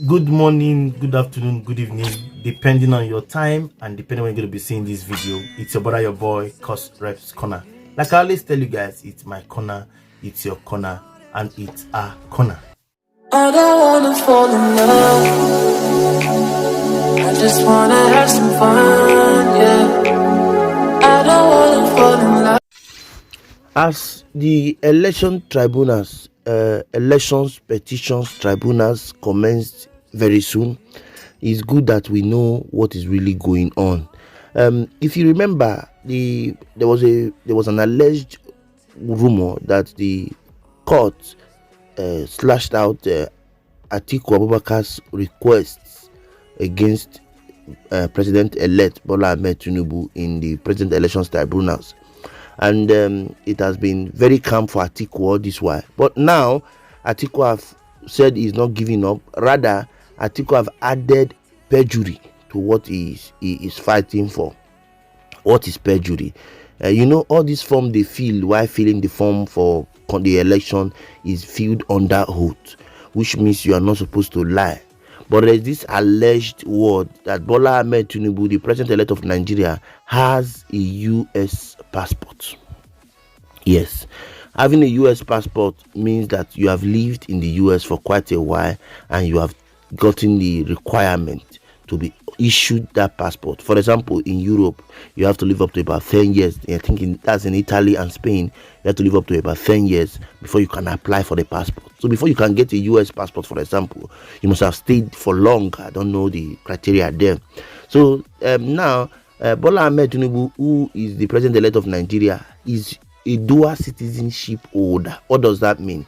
Good morning, good afternoon, good evening, depending on your time and depending when you're going to be seeing this video. It's your brother, your boy, courserepscorner. Like I always tell you guys, it's my corner, it's your corner, and it's our corner. I don't wanna fall in love, I just wanna have some fun, yeah. I don't wanna fall in love. As the election tribunals, elections petitions tribunals commenced very soon, it's good that we know what is really going on. If you remember, there was an alleged rumor that the court slashed out Atiku Abubakar's requests against President-elect Bola Ahmed Tinubu in the president elections tribunals. And it has been very calm for Atiku all this while. But now, Atiku have said he's not giving up. Rather, Atiku have added perjury to what he is fighting for. What is perjury? All this form they fill while filling the form for the election is filled under oath, which means you are not supposed to lie. But there is this alleged word that Bola Ahmed Tinubu, the president-elect of Nigeria, has a U.S. passport. Yes, having a U.S. passport means that you have lived in the U.S. for quite a while and you have gotten the requirement to be issued that passport. For example, in Europe, you have to live up to about 10 years. I think that's in Italy and Spain. You have to live up to about 10 years before you can apply for the passport. So before you can get a US passport, for example, you must have stayed for long. I don't know the criteria there. So now, Bola Ahmed Tinubu, who is the president-elect of Nigeria, is a dual citizenship holder. What does that mean?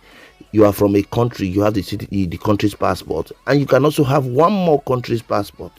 You are from a country, you have the country's passport, and you can also have one more country's passport.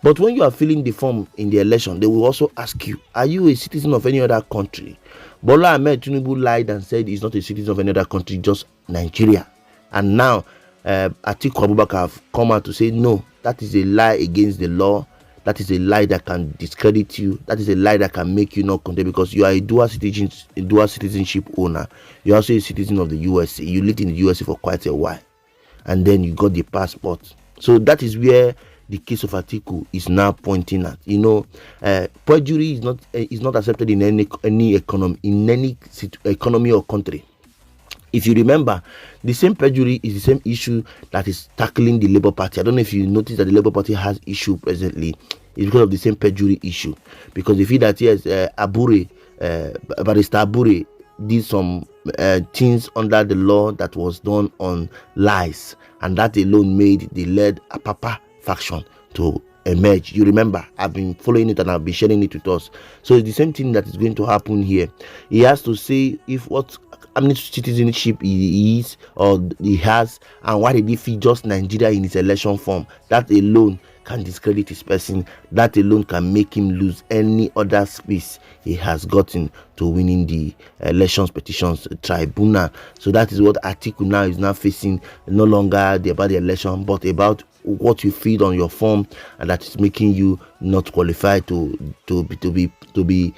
But when you are filling the form in the election, they will also ask you, are you a citizen of any other country? Bola Ahmed Tinubu lied and said he's not a citizen of any other country, just Nigeria. And now Atiku Abubakar have come out to say, no, that is a lie against the law. That is a lie that can discredit you. That is a lie that can make you not content, because you are a dual citizenship owner. You're also a citizen of the USA. You lived in the USA for quite a while, and then you got the passport. So that is where the case of Atiku is now pointing at. Perjury is not accepted in any economy or country. If you remember, the same perjury is the same issue that is tackling the Labour Party. I don't know if you notice that the Labour Party has issue presently. It's because of the same perjury issue. Because they feel that, yes, Barrister Abure did some things under the law that was done on lies. And that alone made the led Apapa faction to emerge. You remember, I've been following it and I've been sharing it with us. So it's the same thing that is going to happen here. He has to say if what citizenship he is or he has, and why did he feed just Nigeria in his election form. That alone can discredit his person. That alone can make him lose any other space he has gotten to winning the elections petitions tribunal. So that is what Atiku now is facing, no longer about the election, but about what you feed on your form, and that is making you not qualified to be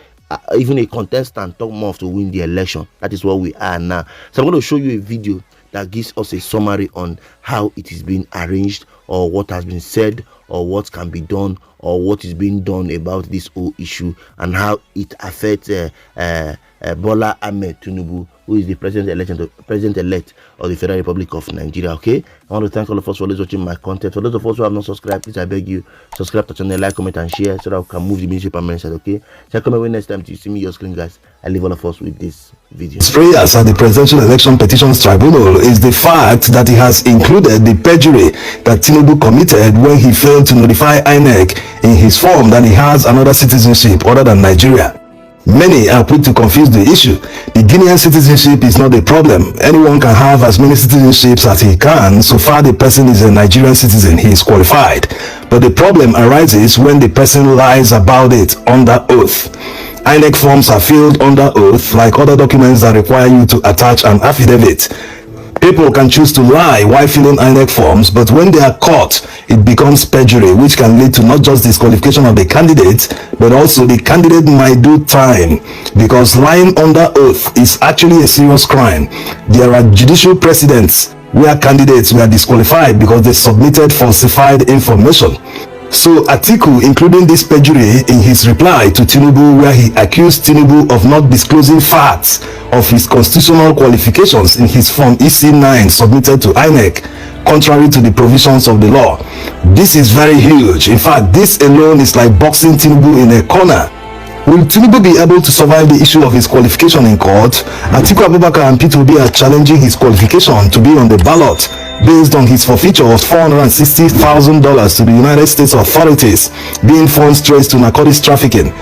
even a contestant, talk more of to win the election. That is what we are now. So I'm going to show you a video that gives us a summary on how it is being arranged, or what has been said, or what can be done, or what is being done about this whole issue, and how it affects Bola Ahmed Tinubu, who is the president-elect of the Federal Republic of Nigeria. Okay, I want to thank all of us for always watching my content. For those of us who have not subscribed, please, I beg you, subscribe to the channel, like, comment, and share, so that we can move the ministry permanent side. Okay, so come away next time to see me your screen, guys. I leave all of us with this video. Prayers at the Presidential Election Petitions Tribunal is the fact that he has included the perjury that Tinubu committed when he failed to notify INEC in his form that he has another citizenship other than Nigeria. Many are quick to confuse the issue. The Guinean citizenship is not a problem. Anyone can have as many citizenships as he can, so far the person is a Nigerian citizen, he is qualified. But the problem arises when the person lies about it under oath. INEC forms are filled under oath, like other documents that require you to attach an affidavit. People can choose to lie while filling INEC forms, but when they are caught, it becomes perjury, which can lead to not just disqualification of the candidate, but also the candidate might do time, because lying under oath is actually a serious crime. There are judicial precedents where candidates were disqualified because they submitted falsified information. So Atiku, including this perjury in his reply to Tinubu, where he accused Tinubu of not disclosing facts of his constitutional qualifications in his Form EC9 submitted to INEC, contrary to the provisions of the law. This is very huge. In fact, this alone is like boxing Tinubu in a corner. Will Tinubu be able to survive the issue of his qualification in court? Atiku Abubakar and peterobi are challenging his qualification to be on the ballot based on his forfeiture of $460,000 to the United States authorities, being funds traced to narcotics trafficking.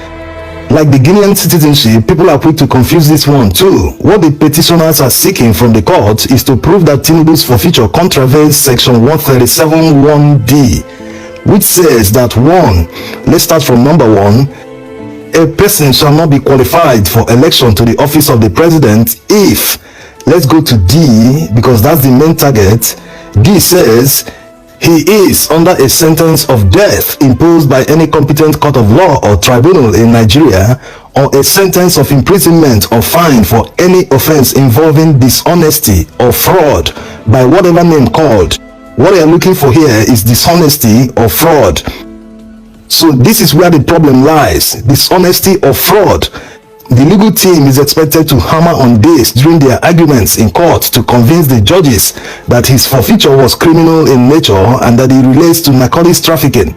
Like the Guinean citizenship, people are quick to confuse this one too. What the petitioners are seeking from the court is to prove that Tinubu's forfeiture contravenes Section 137(1)(d), which says that 1, let's start from number 1, a person shall not be qualified for election to the office of the president if, let's go to D, because that's the main target. D says he is under a sentence of death imposed by any competent court of law or tribunal in Nigeria, or a sentence of imprisonment or fine for any offense involving dishonesty or fraud by whatever name called. What they are looking for here is dishonesty or fraud. So this is where the problem lies, dishonesty or fraud. The legal team is expected to hammer on this during their arguments in court to convince the judges that his forfeiture was criminal in nature and that it relates to narcotics trafficking.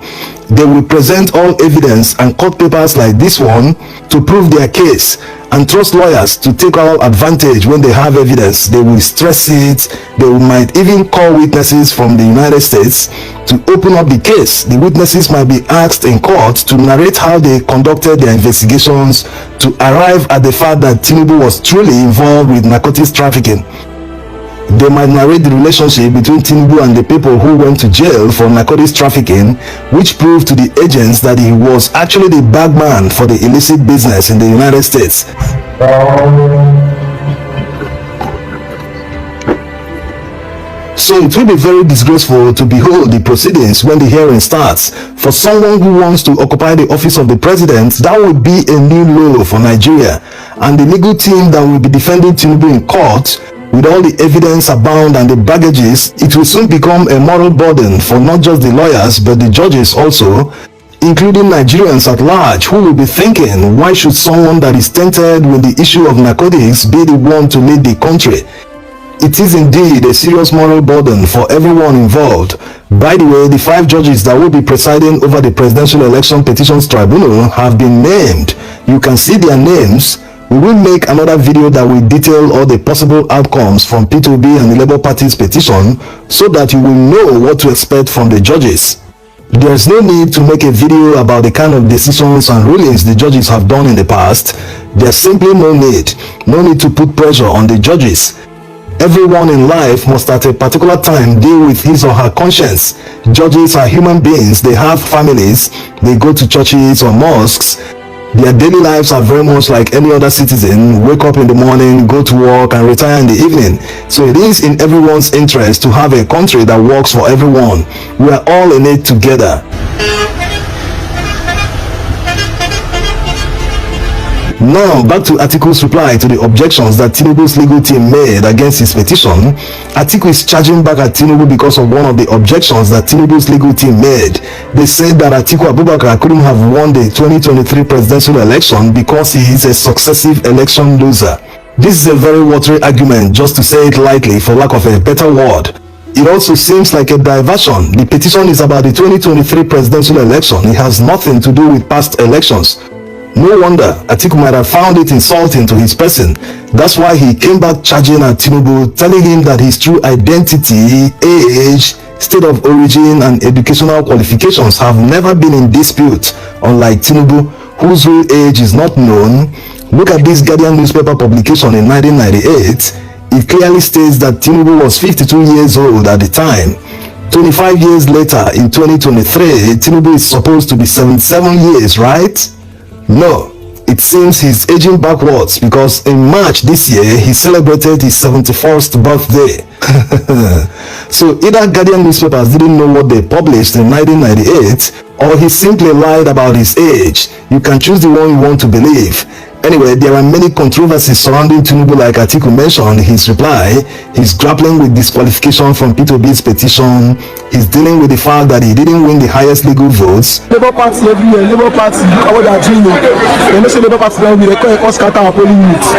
They will present all evidence and court papers like this one to prove their case, and trust lawyers to take all advantage when they have evidence. They will stress it. They might even call witnesses from the United States to open up the case. The witnesses might be asked in court to narrate how they conducted their investigations to arrive at the fact that Tinubu was truly involved with narcotics trafficking. They might narrate the relationship between Tinubu and the people who went to jail for narcotics trafficking, which proved to the agents that he was actually the bagman for the illicit business in the United States. So it will be very disgraceful to behold the proceedings when the hearing starts. For someone who wants to occupy the office of the president, that would be a new low for Nigeria. And the legal team that will be defending Tinubu in court, with all the evidence abound and the baggages, it will soon become a moral burden for not just the lawyers but the judges also, including Nigerians at large, who will be thinking, why should someone that is tainted with the issue of narcotics be the one to lead the country? It is indeed a serious moral burden for everyone involved. By the way, the 5 judges that will be presiding over the Presidential Election Petitions Tribunal have been named. You can see their names. We will make another video that will detail all the possible outcomes from P2B and the Labour Party's petition so that you will know what to expect from the judges. There is no need to make a video about the kind of decisions and rulings the judges have done in the past. There's simply no need to put pressure on the judges. Everyone in life must at a particular time deal with his or her conscience. Judges are human beings, they have families, they go to churches or mosques. Their daily lives are very much like any other citizen. Wake up in the morning, go to work and retire in the evening. So it is in everyone's interest to have a country that works for everyone. We are all in it together. Now back to Atiku's reply to the objections that Tinubu's legal team made against his petition. Atiku is charging back at Tinubu because of one of the objections that Tinubu's legal team made. They said that Atiku Abubakar couldn't have won the 2023 presidential election because he is a successive election loser. This is a very watery argument, just to say it lightly for lack of a better word. It also seems like a diversion. The petition is about the 2023 presidential election. It has nothing to do with past elections. No wonder Atiku might have found it insulting to his person. That's why he came back charging at Tinubu, telling him that his true identity, age, state of origin and educational qualifications have never been in dispute, unlike Tinubu, whose real age is not known. Look at this Guardian newspaper publication in 1998. It clearly states that Tinubu was 52 years old at the time. 25 years later, in 2023, Tinubu is supposed to be 77 years, right? No, it seems he's aging backwards because in March this year, he celebrated his 71st birthday. So either Guardian newspapers didn't know what they published in 1998, or he simply lied about his age. You can choose the one you want to believe. Anyway, there are many controversies surrounding Tinubu, like Atiku mentioned in his reply. He's grappling with disqualification from Peterobi's petition. He's dealing with the fact that he didn't win the highest legal votes. Labour Party every year, Labour Party, what they are doing. They don't say Labour Party now, they call us scatter our polling units.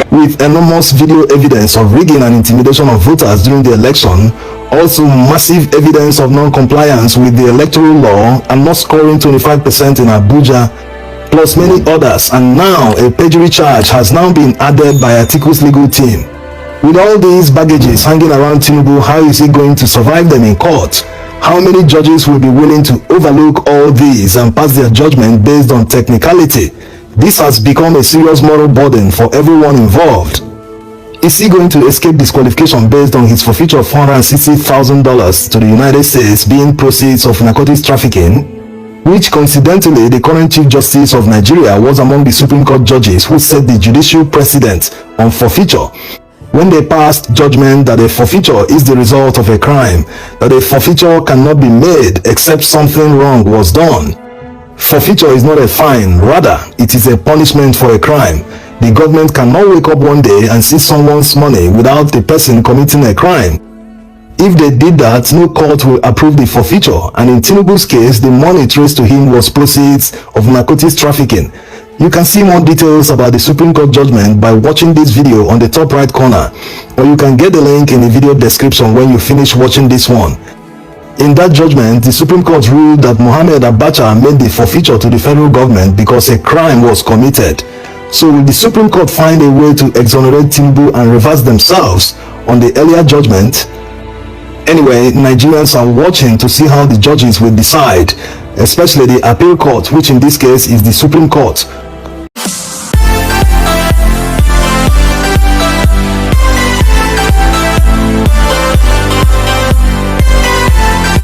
With enormous video evidence of rigging and intimidation of voters during the election, also massive evidence of non-compliance with the electoral law and not scoring 25% in Abuja, plus many others, and now a perjury charge has now been added by Atiku's legal team. With all these baggages hanging around Tinubu, how is he going to survive them in court? How many judges will be willing to overlook all these and pass their judgment based on technicality? This has become a serious moral burden for everyone involved. Is he going to escape disqualification based on his forfeiture of $460,000 to the United States being proceeds of narcotics trafficking? Which coincidentally, the current Chief Justice of Nigeria was among the Supreme Court judges who set the judicial precedent on forfeiture when they passed judgment that a forfeiture is the result of a crime, that a forfeiture cannot be made except something wrong was done. Forfeiture is not a fine, rather it is a punishment for a crime. The government cannot wake up one day and seize someone's money without the person committing a crime. If they did that, no court will approve the forfeiture, and in Tinubu's case, the money traced to him was proceeds of narcotics trafficking. You can see more details about the Supreme Court judgment by watching this video on the top right corner, or you can get the link in the video description when you finish watching this one. In that judgment, the Supreme Court ruled that Mohammed Abacha made the forfeiture to the federal government because a crime was committed. So will the Supreme Court find a way to exonerate Tinubu and reverse themselves on the earlier judgment? Anyway, Nigerians are watching to see how the judges will decide, especially the appeal court, which in this case is the Supreme Court,